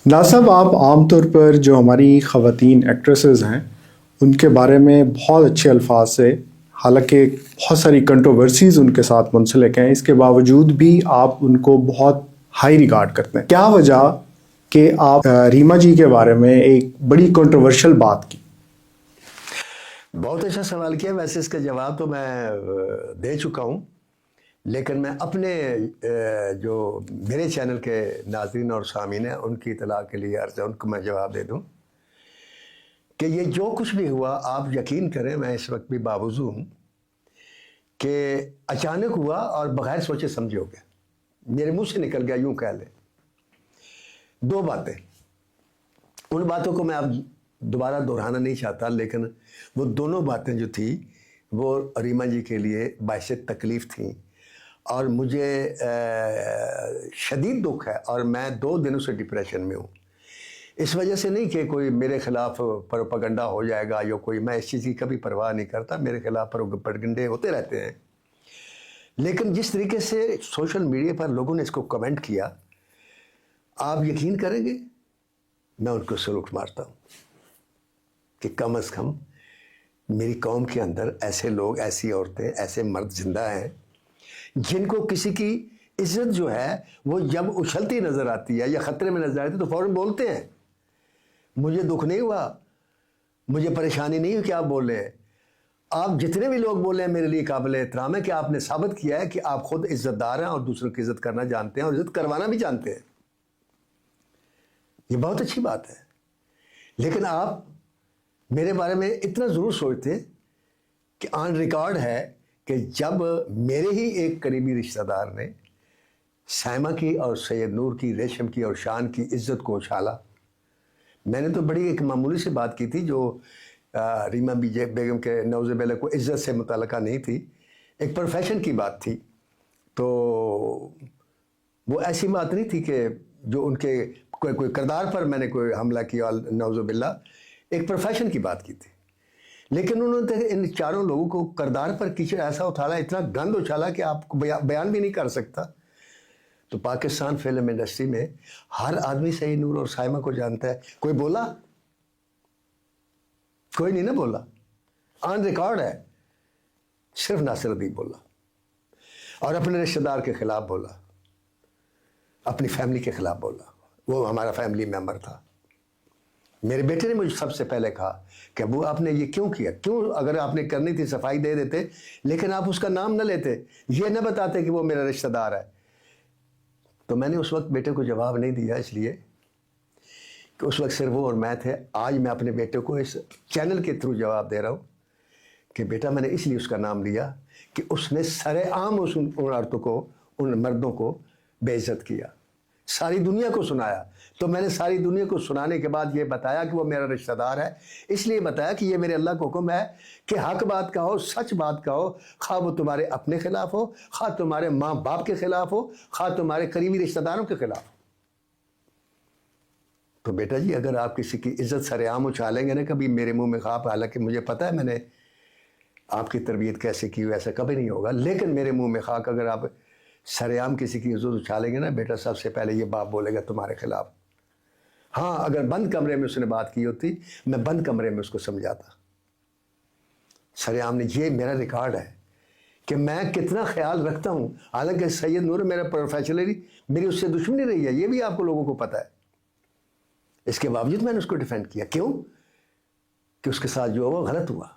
ناصب، آپ عام طور پر جو ہماری خواتین ایکٹریسز ہیں ان کے بارے میں بہت اچھے الفاظ سے، حالانکہ بہت ساری کنٹروورسیز ان کے ساتھ منسلک ہیں، اس کے باوجود بھی آپ ان کو بہت ہائی ریگارڈ کرتے ہیں۔ کیا وجہ کہ آپ ریما جی کے بارے میں ایک بڑی کنٹروورشل بات کی؟ بہت اچھا سوال کیا۔ ویسے اس کا جواب تو میں دے چکا ہوں، لیکن میں اپنے جو میرے چینل کے ناظرین اور سامعین ہیں ان کی اطلاع کے لیے عرض ہے ان کو میں جواب دے دوں کہ یہ جو کچھ بھی ہوا، آپ یقین کریں میں اس وقت بھی باوضو ہوں کہ اچانک ہوا اور بغیر سوچے سمجھے ہو گیا، میرے منہ سے نکل گیا، یوں کہہ لیں۔ دو باتیں، ان باتوں کو میں اب دوبارہ دہرانا نہیں چاہتا، لیکن وہ دونوں باتیں جو تھی وہ ریما جی کے لیے باعث تکلیف تھیں، اور مجھے شدید دکھ ہے، اور میں 2 دنوں سے ڈپریشن میں ہوں۔ اس وجہ سے نہیں کہ کوئی میرے خلاف پروپیگنڈا ہو جائے گا یا کوئی، میں اس چیز کی کبھی پرواہ نہیں کرتا، میرے خلاف پروپیگنڈے ہوتے رہتے ہیں، لیکن جس طریقے سے سوشل میڈیا پر لوگوں نے اس کو کمنٹ کیا، آپ یقین کریں گے میں ان کو سلوٹ مارتا ہوں کہ کم از کم میری قوم کے اندر ایسے لوگ، ایسی عورتیں، ایسے مرد زندہ ہیں جن کو کسی کی عزت جو ہے وہ جب اچھلتی نظر آتی ہے یا خطرے میں نظر آتی ہے تو فوراً بولتے ہیں۔ مجھے دکھ نہیں ہوا، مجھے پریشانی نہیں ہوئی کہ آپ بول رہے ہیں۔ آپ جتنے بھی لوگ بول رہے ہیں میرے لیے قابل احترام ہے کہ آپ نے ثابت کیا ہے کہ آپ خود عزت دار ہیں اور دوسروں کی عزت کرنا جانتے ہیں اور عزت کروانا بھی جانتے ہیں۔ یہ بہت اچھی بات ہے، لیکن آپ میرے بارے میں اتنا ضرور سوچتے کہ آن ریکارڈ ہے کہ جب میرے ہی ایک قریبی رشتہ دار نے سائمہ کی اور سید نور کی، ریشم کی اور شان کی عزت کو اچھالا، میں نے تو بڑی ایک معمولی سی بات کی تھی جو ریما بیگم کے نوز باللہ کو عزت سے متعلقہ نہیں تھی، ایک پروفیشن کی بات تھی، تو وہ ایسی بات نہیں تھی کہ جو ان کے کوئی کردار پر میں نے کوئی حملہ کیا، نوز باللہ، ایک پروفیشن کی بات کی تھی۔ لیکن انہوں نے ان چاروں لوگوں کو کردار پر کیچڑ ایسا اچھالا، اتنا گند اچھالا کہ آپ کو بیان بھی نہیں کر سکتا۔ تو پاکستان فلم انڈسٹری میں ہر آدمی سید نور اور سائمہ کو جانتا ہے، کوئی بولا؟ کوئی نہیں نہ بولا، آن ریکارڈ ہے، صرف ناصر ادیب بولا، اور اپنے رشتہ دار کے خلاف بولا، اپنی فیملی کے خلاف بولا، وہ ہمارا فیملی ممبر تھا۔ میرے بیٹے نے مجھے سب سے پہلے کہا کہ ابو آپ نے یہ کیوں کیا، کیوں، اگر آپ نے کرنی تھی صفائی دے دیتے، لیکن آپ اس کا نام نہ لیتے، یہ نہ بتاتے کہ وہ میرا رشتہ دار ہے۔ تو میں نے اس وقت بیٹے کو جواب نہیں دیا، اس لیے کہ اس وقت صرف وہ اور میں تھے۔ آج میں اپنے بیٹے کو اس چینل کے تھرو جواب دے رہا ہوں کہ بیٹا میں نے اس لیے اس کا نام لیا کہ اس نے سر عام ان عورتوں کو، ان مردوں کو بے عزت کیا، ساری دنیا کو سنایا۔ تو میں نے ساری دنیا کو سنانے کے بعد یہ بتایا کہ وہ میرا رشتہ دار ہے، اس لیے بتایا کہ یہ میرے اللہ کا حکم ہے کہ حق بات کا ہو، سچ بات کا ہو، خواہ وہ تمہارے اپنے خلاف ہو، خواہ تمہارے ماں باپ کے خلاف ہو، خواہ تمہارے قریبی رشتہ داروں کے خلاف ہو۔ تو بیٹا جی اگر آپ کسی کی عزت سر عام اچھالیں گے نا کبھی میرے منہ میں خواب، حالانکہ مجھے پتہ ہے میں نے آپ کی تربیت کیسے کی ہوئی، ایسا کبھی نہیں ہوگا، لیکن میرے منہ میں خاک اگر آپ سر عام کسی کی عزت اچھالیں گے نا بیٹا، سب سے پہلے یہ باپ بولے گا تمہارے خلاف۔ ہاں اگر بند کمرے میں اس نے بات کی ہوتی، میں بند کمرے میں اس کو سمجھاتا۔ سر عام نے، یہ میرا ریکارڈ ہے کہ میں کتنا خیال رکھتا ہوں، حالانکہ سید نور میرا پروفیشنلی میری اس سے دشمنی رہی ہے، یہ بھی آپ کو لوگوں کو پتہ ہے، اس کے باوجود میں نے اس کو ڈیفینڈ کیا۔ کیوں؟ کہ اس کے ساتھ جو ہوا غلط ہوا۔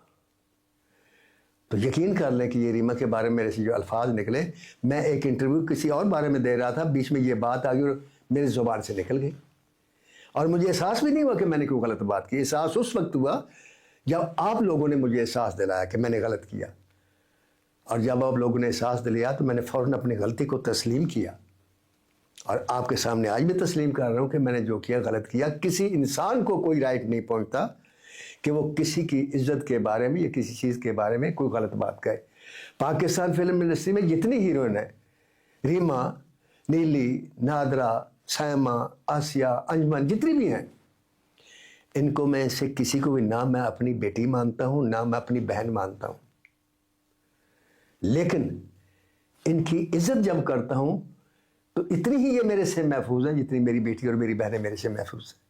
تو یقین کر لیں کہ یہ ریما کے بارے میں میرے سے جو الفاظ نکلے، میں ایک انٹرویو کسی اور بارے میں دے رہا تھا، بیچ میں یہ بات آ گئی اور میری زبان سے نکل گئی، اور مجھے احساس بھی نہیں ہوا کہ میں نے کوئی غلط بات کی۔ احساس اس وقت ہوا جب آپ لوگوں نے مجھے احساس دلایا کہ میں نے غلط کیا، اور جب آپ لوگوں نے احساس دلایا تو میں نے فوراً اپنی غلطی کو تسلیم کیا، اور آپ کے سامنے آج بھی تسلیم کر رہا ہوں کہ میں نے جو کیا غلط کیا۔ کسی انسان کو کوئی رائٹ نہیں پہنچتا کہ وہ کسی کی عزت کے بارے میں یا کسی چیز کے بارے میں کوئی غلط بات کہے۔ پاکستان فلم انڈسٹری میں جتنی ہیروئن ہیں، ریما، نیلی، نادرہ، سائمہ، آسیہ، انجمن، جتنی بھی ہیں، ان کو میں سے کسی کو بھی نہ میں اپنی بیٹی مانتا ہوں، نہ میں اپنی بہن مانتا ہوں، لیکن ان کی عزت جب کرتا ہوں تو اتنی ہی یہ میرے سے محفوظ ہیں جتنی میری بیٹی اور میری بہنیں میرے سے محفوظ ہیں.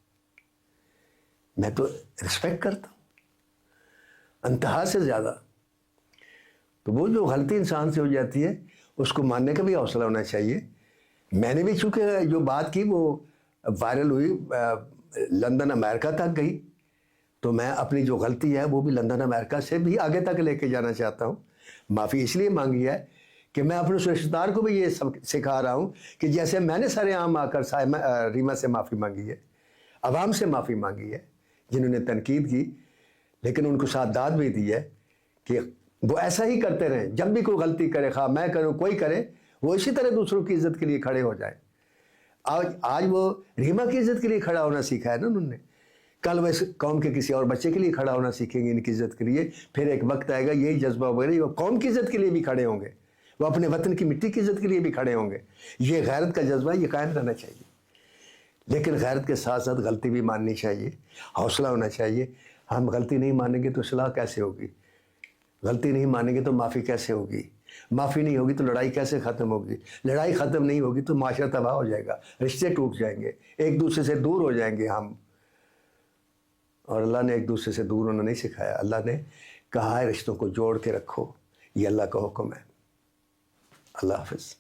میں تو رسپیکٹ کرتا ہوں انتہا سے زیادہ. تو وہ جو غلطی انسان سے ہو جاتی ہے اس کو ماننے کا بھی حوصلہ ہونا چاہیے. میں نے بھی چونکہ جو بات کی وہ وائرل ہوئی, لندن امریکہ تک گئی, تو میں اپنی جو غلطی ہے وہ بھی لندن امریکہ سے بھی آگے تک لے کے جانا چاہتا ہوں. معافی اس لیے مانگی ہے کہ میں اپنے اس رشتہ دار کو بھی یہ سکھا رہا ہوں کہ جیسے میں نے سر عام آ کر ریما سے معافی مانگی ہے, عوام سے معافی مانگی ہے جنہوں نے تنقید کی, لیکن ان کو ساتھ بھی دی ہے کہ وہ ایسا ہی کرتے رہیں. جب بھی کوئی غلطی کرے, خواہ میں کروں کوئی کرے, وہ اسی طرح دوسروں کی عزت کے لیے کھڑے ہو جائیں. آج وہ ریما کی عزت کے لیے کھڑا ہونا سیکھا ہے نا انہوں نے, کل وہ اس قوم کے کسی اور بچے کے لیے کھڑا ہونا سیکھیں گے ان کی عزت کے لیے. پھر ایک وقت آئے گا یہی جذبہ وغیرہ وہ قوم کی عزت کے لیے بھی کھڑے ہوں گے, وہ اپنے وطن کی مٹی کی عزت کے لیے بھی کھڑے ہوں گے. یہ غیرت کا جذبہ یہ قائم رہنا چاہیے, لیکن غیرت کے ساتھ ساتھ غلطی بھی ماننی چاہیے, حوصلہ ہونا چاہیے. ہم غلطی نہیں مانیں گے تو اصلاح کیسے ہوگی؟ غلطی نہیں مانیں گے تو معافی کیسے ہوگی؟ معافی نہیں ہوگی تو لڑائی کیسے ختم ہوگی؟ لڑائی ختم نہیں ہوگی تو معاشرہ تباہ ہو جائے گا, رشتے ٹوٹ جائیں گے, ایک دوسرے سے دور ہو جائیں گے ہم. اور اللہ نے ایک دوسرے سے دور ہونا نہیں سکھایا. اللہ نے کہا ہے رشتوں کو جوڑ کے رکھو, یہ اللہ کا حکم ہے. اللہ حافظ.